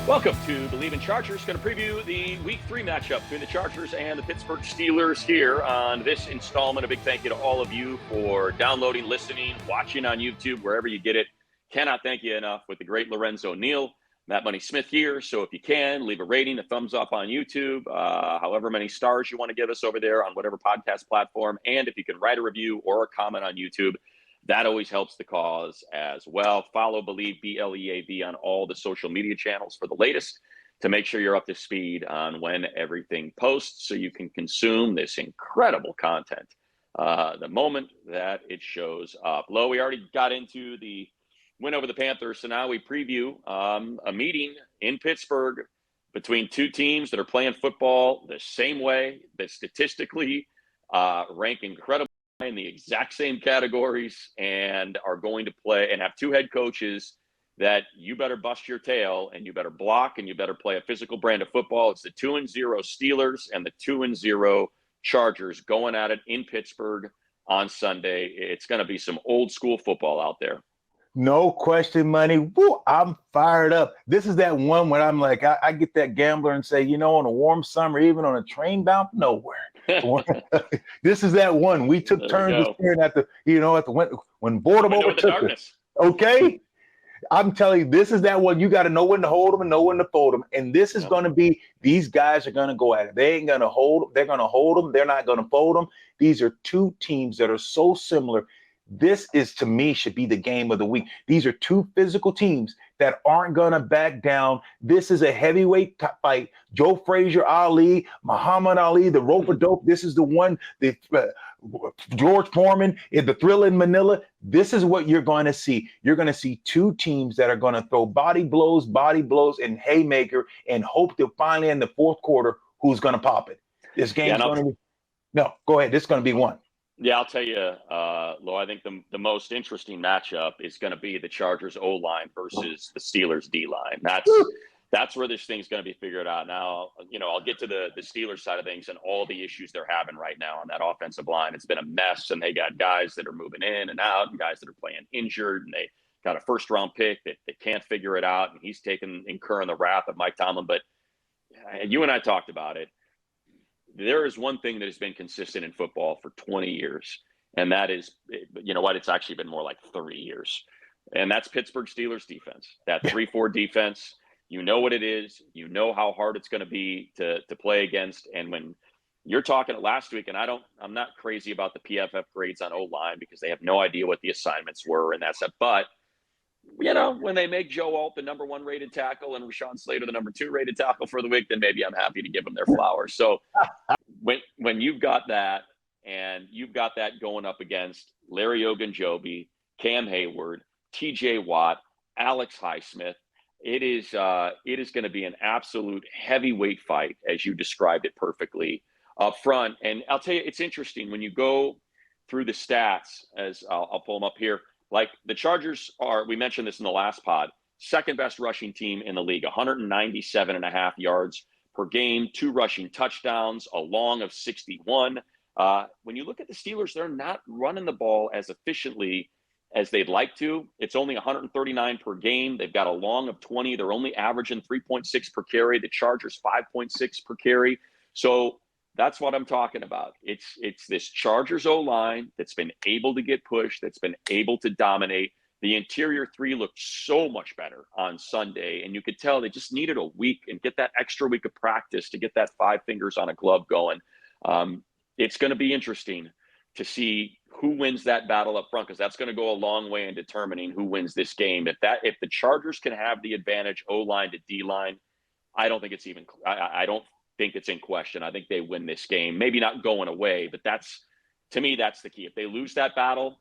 Welcome to Bleav in Chargers. Going to preview the Week 3 matchup between the Chargers and the Pittsburgh Steelers here on this installment. A big thank you to all of you for downloading, listening, watching on YouTube, wherever you get it. Cannot thank you enough with the great Lorenzo Neal. Matt Money Smith here. So if you can, leave a rating, a thumbs up on YouTube, however many stars you want to give us over there on whatever podcast platform. And if you can write a review or a comment on YouTube, that always helps the cause as well. Follow Bleav, B-L-E-A-V, on all the social media channels for the latest to make sure you're up to speed on when everything posts so you can consume this incredible content the moment that it shows up. Lo, we already got into the win over the Panthers, so now we preview a meeting in Pittsburgh between two teams that are playing football the same way, that statistically rank incredibly in the exact same categories and are going to play and have two head coaches that you better bust your tail and you better block and you better play a physical brand of football. It's the 2-0 Steelers and the 2-0 Chargers going at it in Pittsburgh on Sunday. It's going to be some old school football out there. No question, Money. Woo, I'm fired up. This is that one when I'm like, I get that gambler and say, on a warm summer, even on a train bound nowhere. This is that one. We took turns staring at the, when boredom overtook us. Okay. I'm telling you, this is that one. You got to know when to hold them and know when to fold them. And this is going to be, these guys are going to go at it. They ain't going to hold them. They're going to hold them. They're not going to fold them. These are two teams that are so similar. This is, to me, should be the game of the week. These are two physical teams that aren't going to back down. This is a heavyweight fight. Joe Frazier, Ali, Muhammad Ali, the rope-a-dope. This is the one, George Foreman, in the Thrill in Manila. This is what you're going to see. You're going to see two teams that are going to throw body blows, and haymaker, and hope to finally in the fourth quarter who's going to pop it. This game's going to be – no, go ahead. This is going to be one. Yeah, I'll tell you, Lo, I think the most interesting matchup is going to be the Chargers O-line versus the Steelers D-line. That's where this thing's going to be figured out. Now, I'll get to the Steelers side of things and all the issues they're having right now on that offensive line. It's been a mess, and they got guys that are moving in and out and guys that are playing injured, and they got a first-round pick that they can't figure it out, and he's incurring the wrath of Mike Tomlin. But you and I talked about it. There is one thing that has been consistent in football for 20 years, and that is, it's actually been more like 30 years, and that's Pittsburgh Steelers defense, that 3-4 defense. You know what it is. You know how hard it's going to be to play against. And when you're talking last week, and I'm not crazy about the PFF grades on O-line because they have no idea what the assignments were and that's it. But when they make Joe Alt the number 1 rated tackle and Rashawn Slater the number 2 rated tackle for the week, then maybe I'm happy to give them their flowers. So when you've got that, and you've got that going up against Larry Ogunjobi, Cam Hayward, TJ Watt, Alex Highsmith, it is going to be an absolute heavyweight fight, as you described it perfectly up front. And I'll tell you, it's interesting when you go through the stats, as I'll pull them up here. Like the Chargers are, we mentioned this in the last pod, second best rushing team in the league, 197.5 yards per game, 2 rushing touchdowns, a long of 61. When you look at the Steelers, they're not running the ball as efficiently as they'd like to. It's only 139 per game. They've got a long of 20. They're only averaging 3.6 per carry. The Chargers 5.6 per carry. So that's what I'm talking about. It's this Chargers O-line that's been able to get pushed, that's been able to dominate. The interior 3 looked so much better on Sunday, and you could tell they just needed a week and get that extra week of practice to get that 5 fingers on a glove going. It's going to be interesting to see who wins that battle up front, because that's going to go a long way in determining who wins this game. If the Chargers can have the advantage O-line to D-line, I don't think it's even – I don't think it's in question. I think they win this game. Maybe not going away, but to me, that's the key. If they lose that battle,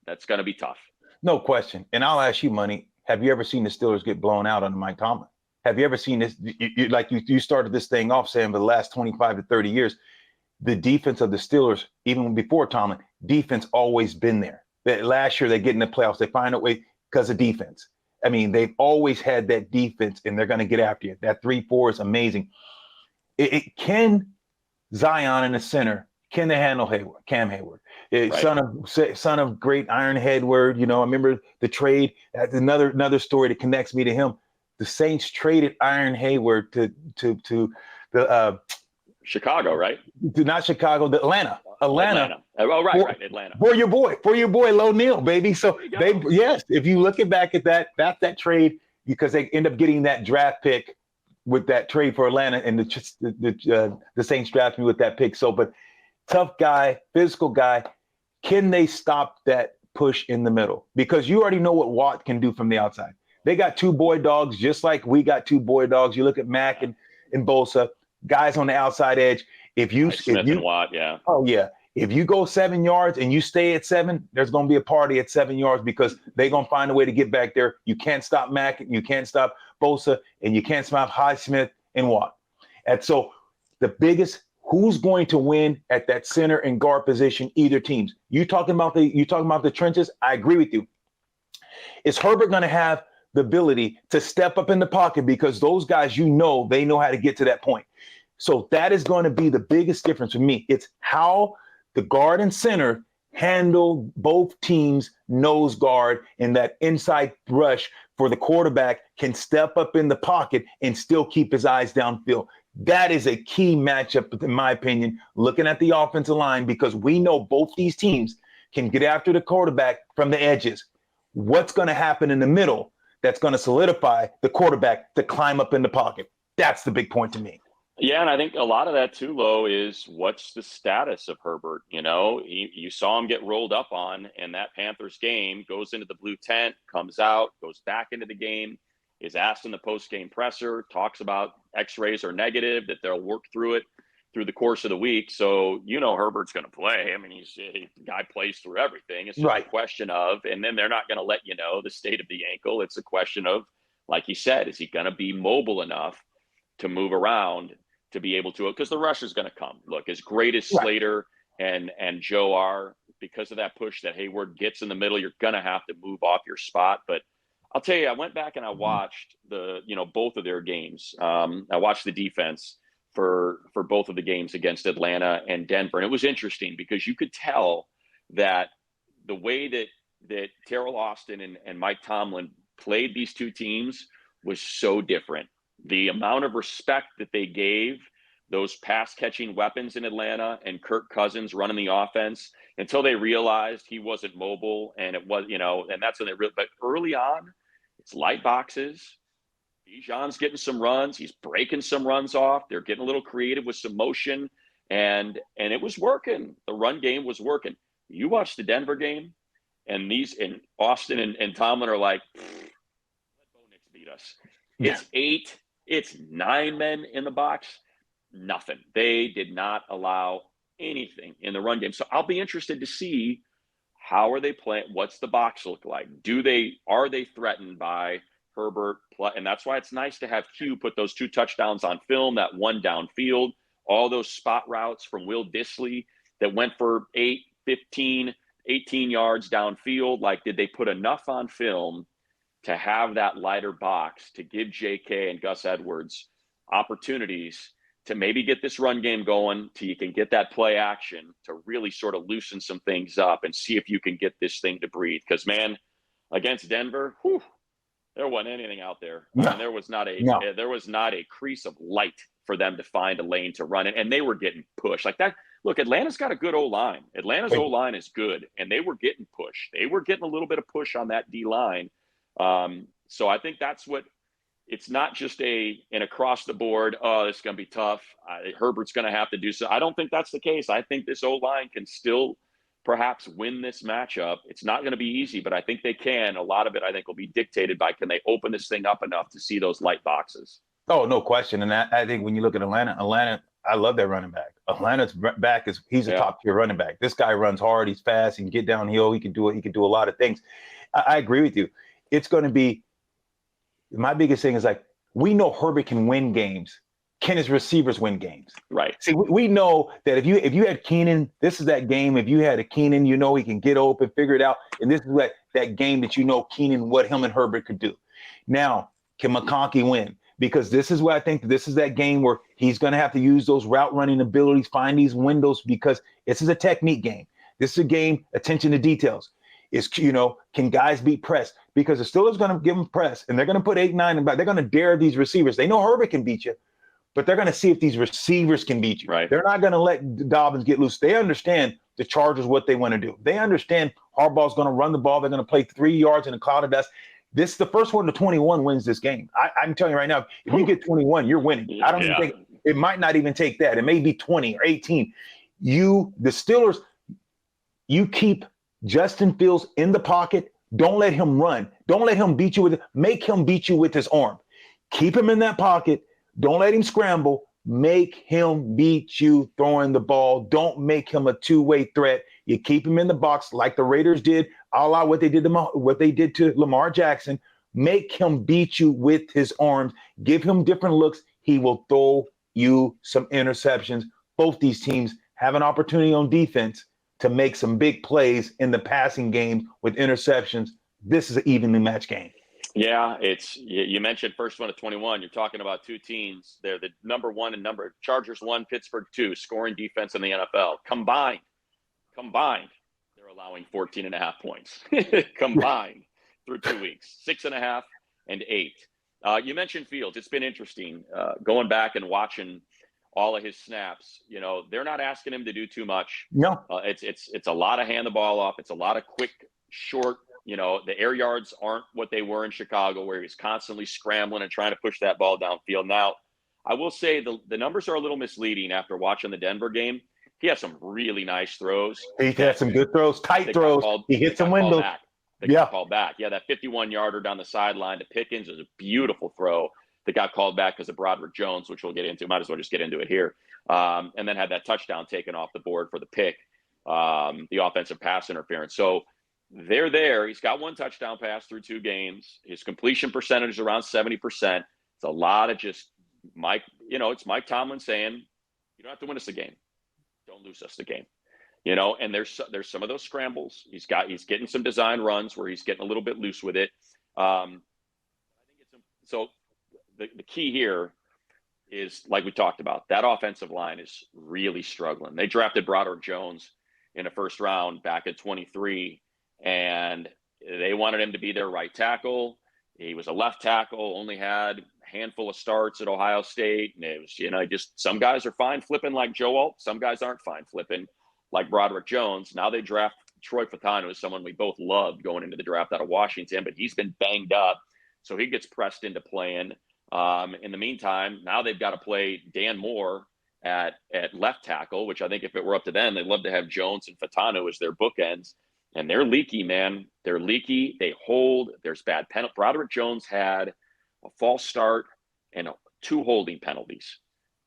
that's going to be tough. No question. And I'll ask you, Money, have you ever seen the Steelers get blown out under Mike Tomlin? Have you ever seen this? You started this thing off saying for the last 25 to 30 years, the defense of the Steelers, even before Tomlin, defense always been there. That last year they get in the playoffs, they find a way because of defense. I mean, they've always had that defense, and they're going to get after you. That 3-4 is amazing. Can Zion in the center, can they handle Cam Hayward? Right. Son of great Iron Headward. I remember the trade. That's another story that connects me to him. the Saints traded Iron Hayward to the Chicago, right? not Chicago, the Atlanta. Oh, right, Atlanta. For your boy, Lorenzo Neal, baby. So yes, if you look back at that trade, because they end up getting that draft pick with that trade for Atlanta, and the Saints drafted me with that pick. So, but tough guy, physical guy. Can they stop that push in the middle? Because you already know what Watt can do from the outside. They got two boy dogs, just like we got two boy dogs. You look at Mack and Bosa, guys on the outside edge. Smith and Watt, yeah. Oh yeah. If you go 7 yards and you stay at 7, there's going to be a party at 7 yards because they're going to find a way to get back there. You can't stop Mack, you can't stop Bosa, and you can't stop Highsmith and Watt. And so the biggest, who's going to win at that center and guard position, either teams? You talking about the trenches? I agree with you. Is Herbert going to have the ability to step up in the pocket because those guys, they know how to get to that point. So that is going to be the biggest difference for me. It's how the guard and center handle both teams' nose guard, and that inside rush for the quarterback can step up in the pocket and still keep his eyes downfield. That is a key matchup, in my opinion, looking at the offensive line, because we know both these teams can get after the quarterback from the edges. What's going to happen in the middle that's going to solidify the quarterback to climb up in the pocket? That's the big point to me. Yeah, and I think a lot of that too, Lo, is what's the status of Herbert? You saw him get rolled up on in that Panthers game, goes into the blue tent, comes out, goes back into the game, is asked in the post-game presser, talks about x-rays are negative, that they'll work through it through the course of the week. So, Herbert's going to play. I mean, the guy plays through everything. It's just a question of, and then they're not going to let you know the state of the ankle. It's a question of, like he said, is he going to be mobile enough to move around to be able to, because the rush is going to come. Look, as great as Slater and Joe are, because of that push that Hayward gets in the middle, you're going to have to move off your spot. But I'll tell you, I went back and I watched both of their games. I watched the defense for both of the games against Atlanta and Denver. And it was interesting because you could tell that the way that Terrell Austin and Mike Tomlin played these two teams was so different. The amount of respect that they gave those pass catching weapons in Atlanta and Kirk Cousins running the offense until they realized he wasn't mobile, and it was, and that's when but early on, it's light boxes. Bijan's getting some runs. He's breaking some runs off. They're getting a little creative with some motion, and it was working. The run game was working. You watch the Denver game, and Austin and Tomlin are like, let Bo Nix beat us. Yeah. It's 9 men in the box. Nothing. They did not allow anything in the run game. So I'll be interested to see how are they playing. What's the box look like? Are they threatened by Herbert? And that's why it's nice to have Q put those 2 touchdowns on film, that one downfield, all those spot routes from Will Dissly that went for 8, 15, 18 yards downfield. Like, did they put enough on film to have that lighter box to give JK and Gus Edwards opportunities to maybe get this run game going, till you can get that play action to really sort of loosen some things up and see if you can get this thing to breathe? Because, man, against Denver, there wasn't anything out there. No. I mean, there was not a crease of light for them to find a lane to run it, and they were getting pushed like that. Look, Atlanta's got a good O-line. Atlanta's O-line is good, and they were getting pushed. They were getting a little bit of push on that D-line. So I think that's what it's not just an across the board, this is going to be tough. Herbert's going to have to do so. I don't think that's the case. I think this O-line can still perhaps win this matchup. It's not going to be easy, but I think they can. A lot of it, I think, will be dictated by, can they open this thing up enough to see those light boxes? Oh, no question. And I think when you look at Atlanta, I love that running back. Atlanta's back he's a top tier running back. This guy runs hard. He's fast. He can get downhill. He can do it. He can do a lot of things. I agree with you. It's going to be, my biggest thing is, like, we know Herbert can win games. Can his receivers win games? Right. See, we know that if you had Keenan, this is that game. If you had a Keenan, he can get open, figure it out. And this is that game that Keenan, what him and Herbert could do. Now, can McConkey win? Because this is what I think, this is that game where he's going to have to use those route running abilities, find these windows, because this is a technique game. This is a game, attention to details. Is, can guys beat press? Because the Steelers going to give them press, and they're going to put 8, 9 in back. They're going to dare these receivers. They know Herbert can beat you, but they're going to see if these receivers can beat you. Right. They're not going to let Dobbins get loose. They understand the Chargers, what they want to do. They understand Harbaugh's going to run the ball. They're going to play 3 yards in a cloud of dust. This is the first one to 21 wins this game. I'm telling you right now, if you get 21, you're winning. I don't even think it might not even take that. It may be 20 or 18. The Steelers, you keep Justin Fields in the pocket. Don't let him run. Don't let him beat you make him beat you with his arm. Keep him in that pocket. Don't let him scramble. Make him beat you throwing the ball. Don't make him a two-way threat. You keep him in the box like the Raiders did, a la what they did to Lamar Jackson. Make him beat you with his arms. Give him different looks. He will throw you some interceptions. Both these teams have an opportunity on defense to make some big plays in the passing game with interceptions. This is an evenly matched game. Yeah, you mentioned first one of 21. You're talking about two teams. They're the number 1 and Chargers 1, Pittsburgh 2, scoring defense in the NFL. Combined, they're allowing 14.5 points. Combined through 2 weeks, 6.5 and 8. You mentioned Fields. It's been interesting going back and watching all of his snaps. They're not asking him to do too much. No, it's a lot of hand the ball off. It's a lot of quick, short. The air yards aren't what they were in Chicago, where he's constantly scrambling and trying to push that ball downfield. Now, I will say the numbers are a little misleading after watching the Denver game. He has some really nice throws. He had some good throws, tight throws. He hit some windows. They got called back. Yeah, that 51-yarder down the sideline to Pickens was a beautiful throw that got called back because of Broderick Jones, which we'll get into. Might as well just get into it here. And then had that touchdown taken off the board for the pick, the offensive pass interference. So they're there. He's got 1 touchdown pass through 2 games. His completion percentage is around 70%. It's a lot of just Mike. It's Mike Tomlin saying, "You don't have to win us the game. Don't lose us the game." And there's some of those scrambles. He's getting some design runs where he's getting a little bit loose with it. I think so. The key here is, like we talked about, that offensive line is really struggling. They drafted Broderick Jones in the first round back in 23, and they wanted him to be their right tackle. He was a left tackle, only had a handful of starts at Ohio State. And it was, just some guys are fine flipping like Joe Alt. Some guys aren't fine flipping like Broderick Jones. Now they draft Troy Fautanu, as someone we both loved going into the draft out of Washington, but he's been banged up. So he gets pressed into playing. In the meantime, now they've got to play Dan Moore at left tackle, which I think if it were up to them, they'd love to have Jones and Fautanu as their bookends. And they're leaky, man. They're leaky. They hold. There's bad penalty. Broderick Jones had a false start and 2 holding penalties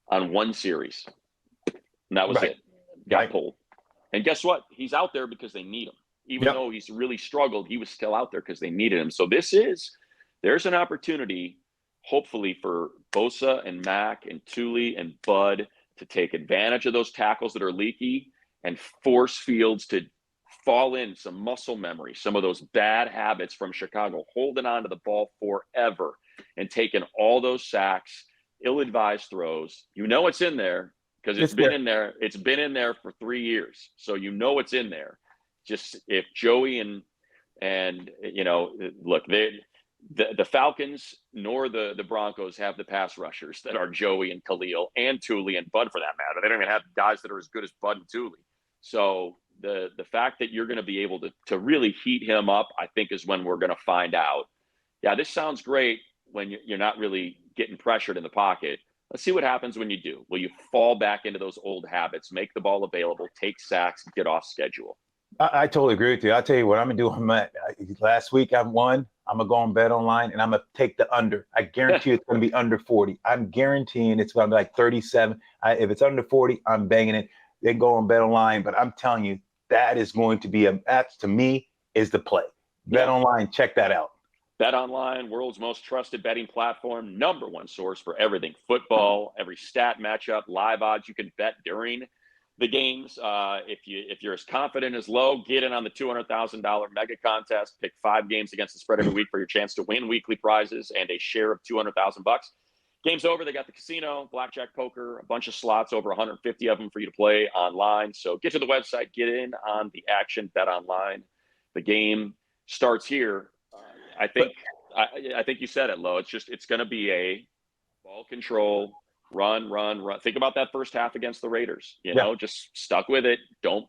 on 1 series. And that was it. Got pulled. And guess what? He's out there because they need him. Even though he's really struggled, he was still out there because they needed him. So there's an opportunity, hopefully, for Bosa and Mack and Thule and Bud to take advantage of those tackles that are leaky and force Fields to fall in some muscle memory, some of those bad habits from Chicago, holding on to the ball forever and taking all those sacks, ill-advised throws. It's in there because it's been in there. It's been in there for 3 years. So it's in there. Just if Joey and look, the Falcons nor the Broncos have the pass rushers that are Joey and Khalil and Thule and Bud, for that matter. They don't even have guys that are as good as Bud and Thule. So the fact that you're going to be able to really heat him up, I think, is when we're going to find out. Yeah, this sounds great when you're not really getting pressured in the pocket. Let's see what happens when you do. Will you fall back into those old habits, make the ball available, take sacks, get off schedule? I totally agree with you. I'll tell you what I'm going to do. Last week I won. I'm going to go on Bet Online, and I'm going to take the under. I guarantee it's going to be under 40. I'm guaranteeing it's going to be like 37. If it's under 40, I'm banging it. Then go on Bet Online. But I'm telling you, that is going to be that, to me, is the play. Bet Online, check that out. Bet Online, world's most trusted betting platform, #1 source for everything football, every stat matchup, live odds. You can bet during the games. If you're as confident as Low, get in on the $200,000 mega contest. Pick 5 games against the spread every week for your chance to win weekly prizes and a share of $200,000. Game's over. They got the casino, blackjack, poker, a bunch of slots, over 150 of them for you to play online. So get to the website, get in on the action. Bet Online, The game starts here. I think you said it, Lo. It's going to be a ball control, run. Think about that first half against the Raiders. You know, just stuck with it. Don't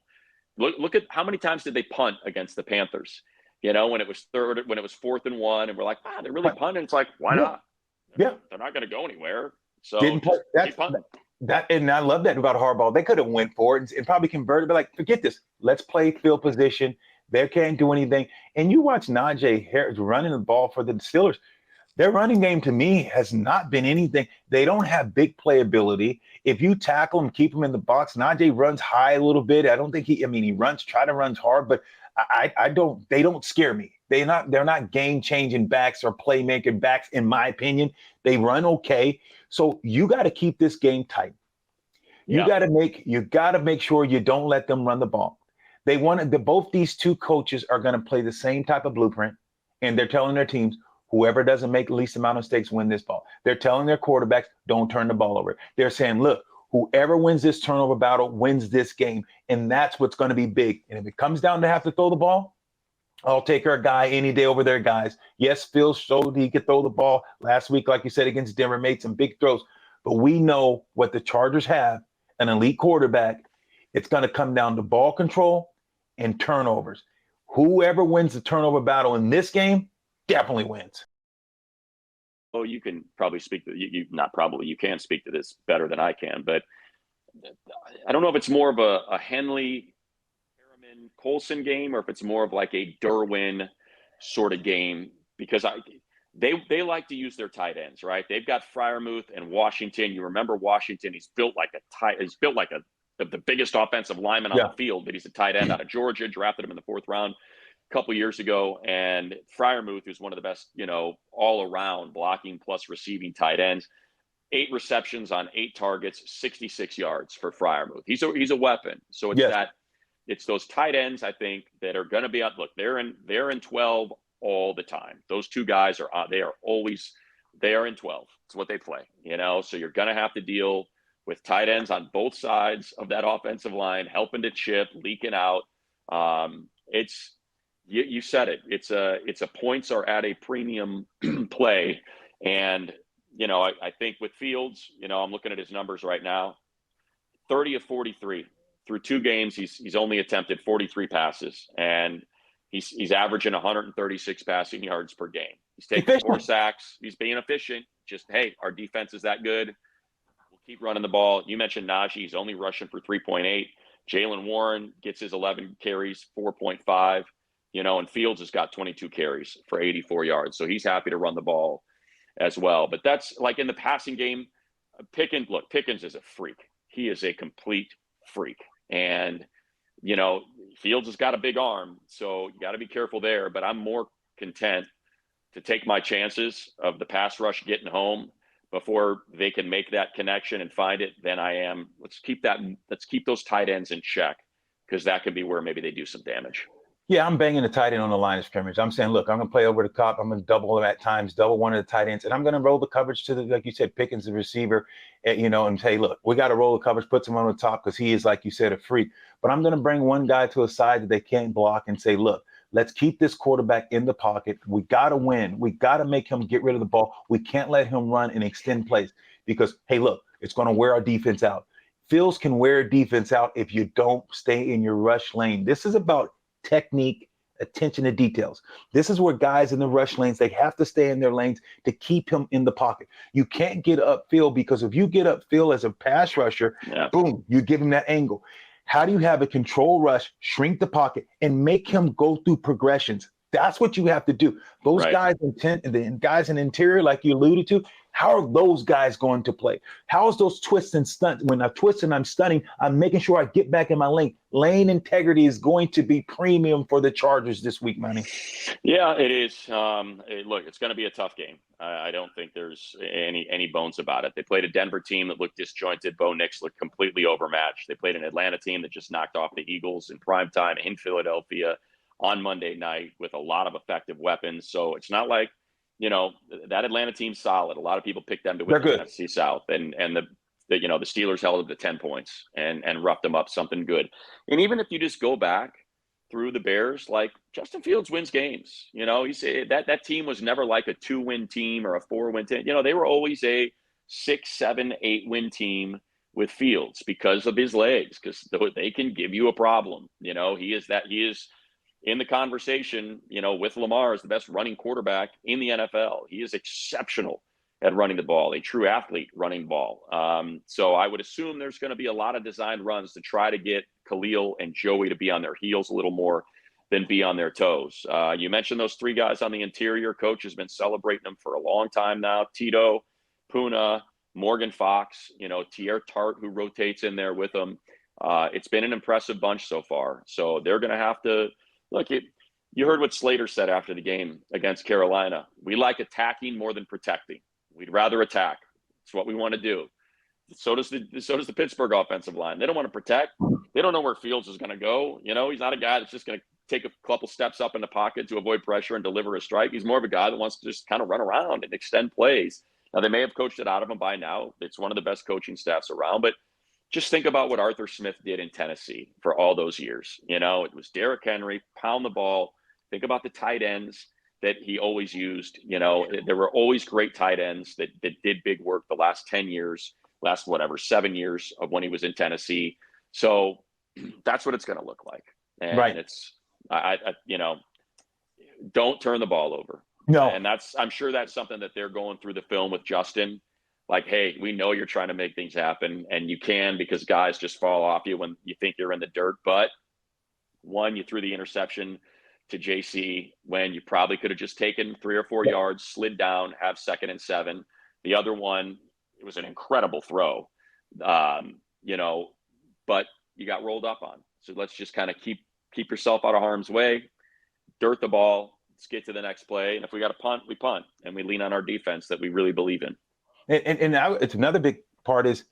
look at how many times did they punt against the Panthers? You know, when it was 4th and 1, and we're like, they're really punting. It's like, why not? Yeah, they're not going to go anywhere. So keep punting. And I love that about Harbaugh. They could have went for it and probably converted, but like, forget this. Let's play field position. They can't do anything. And you watch Najee Harris running the ball for the Steelers. Their running game, to me, has not been anything. They don't have big playability. If you tackle them, keep them in the box, Najee runs high a little bit. I don't think he runs hard, but they don't scare me. They're not game-changing backs or playmaking backs, in my opinion. They run okay. So you got to keep this game tight. You got to make sure you don't let them run the ball. Both these two coaches are going to play the same type of blueprint, and they're telling their teams, whoever doesn't make the least amount of mistakes win this ball. They're telling their quarterbacks, don't turn the ball over. They're saying, look, whoever wins this turnover battle wins this game, and that's what's going to be big. And if it comes down to have to throw the ball, I'll take our guy any day over their guys. Yes, Phil showed he could throw the ball last week, like you said, against Denver, made some big throws. But we know what the Chargers have, an elite quarterback. It's going to come down to ball control and turnovers. Whoever wins the turnover battle in this game definitely wins. Oh, you can probably speak to you can speak to this better than I can, but I don't know if it's more of a Henley, Harriman, Colson game, or if it's more of like a Derwin sort of game, because they like to use their tight ends, right? They've got Freiermuth and Washington. You remember Washington? He's built like the biggest offensive lineman on the field, but he's a tight end out of Georgia. Drafted him in the 4th round a couple years ago. And Freiermuth is one of the best, all around blocking plus receiving tight ends. 8 receptions on 8 targets, 66 yards for Freiermuth. He's a weapon. So it's those tight ends, I think, that are going to be out. Look, they're in 12 all the time. Those two guys are in 12. It's what they play, so you're going to have to deal with tight ends on both sides of that offensive line, helping to chip, leaking out. You said it. It's a points are at a premium play. And, I think with Fields, I'm looking at his numbers right now, 30 of 43 through 2 games. He's only attempted 43 passes, and he's averaging 136 passing yards per game. He's taking 4 sacks. He's being efficient. Just, hey, our defense is that good. We'll keep running the ball. You mentioned Najee. He's only rushing for 3.8. Jaylen Warren gets his 11 carries, 4.5. And Fields has got 22 carries for 84 yards. So he's happy to run the ball as well. But that's like in the passing game, Pickens is a freak. He is a complete freak. And, Fields has got a big arm, so you got to be careful there. But I'm more content to take my chances of the pass rush getting home before they can make that connection and find it than I am. Let's keep those tight ends in check, because that could be where maybe they do some damage. Yeah, I'm banging the tight end on the line of scrimmage. I'm saying, look, I'm going to play over the top. I'm going to double them at times, double one of the tight ends, and I'm going to roll the coverage to like you said, Pickens, the receiver, and say, look, we got to roll the coverage, put him on the top because he is, like you said, a freak. But I'm going to bring one guy to a side that they can't block and say, look, let's keep this quarterback in the pocket. We got to win. We got to make him get rid of the ball. We can't let him run and extend plays because, hey, look, it's going to wear our defense out. Fields can wear a defense out if you don't stay in your rush lane. This is about technique, attention to details. This is where guys in the rush lanes, they have to stay in their lanes to keep him in the pocket. You can't get upfield, because if you get upfield as a pass rusher, boom, you give him that angle. How do you have a control rush, shrink the pocket, and make him go through progressions? That's what you have to do. Those guys guys in interior, like you alluded to, how are those guys going to play? How is those twists and stunts? When I twist and I'm stunning, I'm making sure I get back in my lane. Lane integrity is going to be premium for the Chargers this week, Manny. Yeah, it is. Look, it's going to be a tough game. I don't think there's any bones about it. They played a Denver team that looked disjointed. Bo Nix looked completely overmatched. They played an Atlanta team that just knocked off the Eagles in primetime in Philadelphia on Monday night with a lot of effective weapons. So it's not like, that Atlanta team's solid. A lot of people picked them to win the NFC South, and the Steelers held them to 10 points and roughed them up, something good. And even if you just go back through the Bears, like Justin Fields wins games. You know, you say that team was never like a 2-win team or a 4-win team. You know, they were always a 6, 7, 8-win team with Fields because of his legs, because they can give you a problem. You know, he is in the conversation, you know, with Lamar as the best running quarterback in the NFL. He is exceptional at running the ball, a true athlete running the ball. So I would assume there's going to be a lot of designed runs to try to get Khalil and Joey to be on their heels a little more than be on their toes. You mentioned those 3 guys on the interior. Coach has been celebrating them for a long time now. Tito, Puna, Morgan Fox, you know, Tier Tart, who rotates in there with them. It's been an impressive bunch so far. So they're going to have to look. You heard what Slater said after the game against Carolina. We like attacking more than protecting. We'd rather attack. It's what we want to do. So does the Pittsburgh offensive line. They don't want to protect. They don't know where Fields is going to go. You know, he's not a guy that's just going to take a couple steps up in the pocket to avoid pressure and deliver a strike. He's more of a guy that wants to just kind of run around and extend plays. Now, they may have coached it out of him by now. It's one of the best coaching staffs around. But just think about what Arthur Smith did in Tennessee for all those years. You know, it was Derrick Henry, pound the ball. Think about the tight ends that he always used. You know, there were always great tight ends that did big work the last 10 years, last 7 years of when he was in Tennessee. So that's what it's going to look like. And right. It's, you know, don't turn the ball over. No. And I'm sure that's something that they're going through the film with Justin. Like, hey, we know you're trying to make things happen, and you can, because guys just fall off you when you think you're in the dirt. But one, you threw the interception to JC when you probably could have just taken 3 or 4 yards, slid down, have 2nd and 7. The other one, it was an incredible throw, you know, but you got rolled up on. So let's just kind of keep yourself out of harm's way, dirt the ball, let's get to the next play. And if we got to punt, we punt, and we lean on our defense that we really believe in. And it's another big part is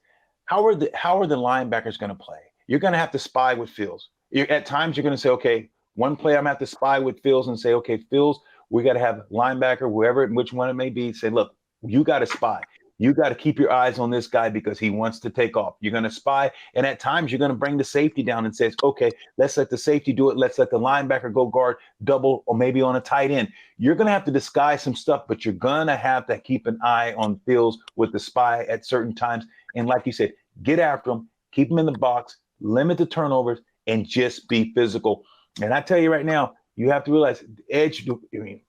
how are the linebackers going to play? You're going to have to spy with Fields. At times you're going to say, okay, one play I'm going to have to spy with Fields and say, okay, Fields, we got to have linebacker, which one it may be, say, look, you got to spy. You got to keep your eyes on this guy because he wants to take off. You're going to spy. And at times you're going to bring the safety down and says, okay, let's let the safety do it. Let's let the linebacker go guard double or maybe on a tight end. You're going to have to disguise some stuff, but you're going to have to keep an eye on Fields with the spy at certain times. And like you said, get after him, keep him in the box, limit the turnovers, and just be physical. And I tell you right now, you have to realize the edge. I mean,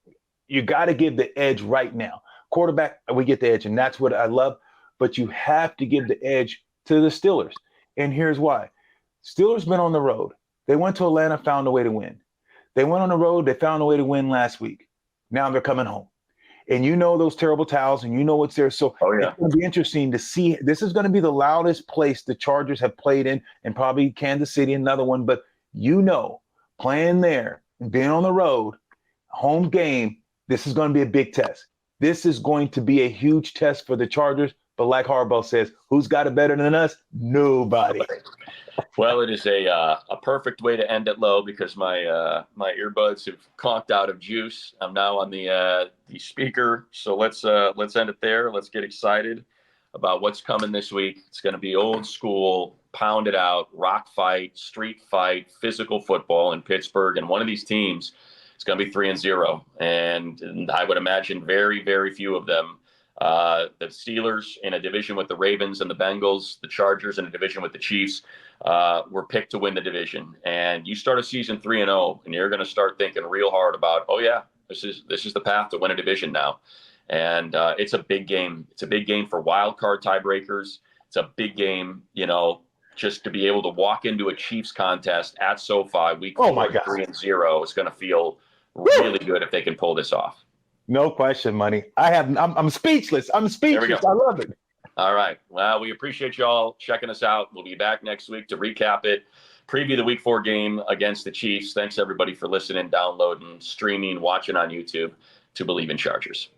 you got to give the edge right now. Quarterback, we get the edge, and that's what I love. But you have to give the edge to the Steelers. And here's why. Steelers been on the road. They went to Atlanta, found a way to win. They went on the road. They found a way to win last week. Now they're coming home. And you know those terrible towels, and you know what's there. So It's going to be interesting to see. This is going to be the loudest place the Chargers have played in, and probably Kansas City, another one. But you know, playing there and being on the road, home game, this is going to be a big test. This is going to be a huge test for the Chargers. But like Harbaugh says, who's got it better than us? Nobody. Well, it is a perfect way to end it low because my earbuds have conked out of juice. I'm now on the speaker. So let's end it there. Let's get excited about what's coming this week. It's going to be old school, pound it out, rock fight, street fight, physical football in Pittsburgh. And one of these teams, it's going to be 3-0. And I would imagine very, very few of them. The Steelers in a division with the Ravens and the Bengals, the Chargers in a division with the Chiefs, were picked to win the division. And you start a season 3-0, and you're going to start thinking real hard about, oh yeah, this is the path to win a division now. And it's a big game. It's a big game for wild card tiebreakers. It's a big game, you know, just to be able to walk into a Chiefs contest at SoFi week 4, 3-0. It's going to feel really good if they can pull this off. No question, Money. I'm speechless. I'm speechless. I love it. All right. Well, we appreciate you all checking us out. We'll be back next week to recap it, preview the week 4 game against the Chiefs. Thanks everybody for listening, downloading, streaming, watching on YouTube to Bleav in Chargers.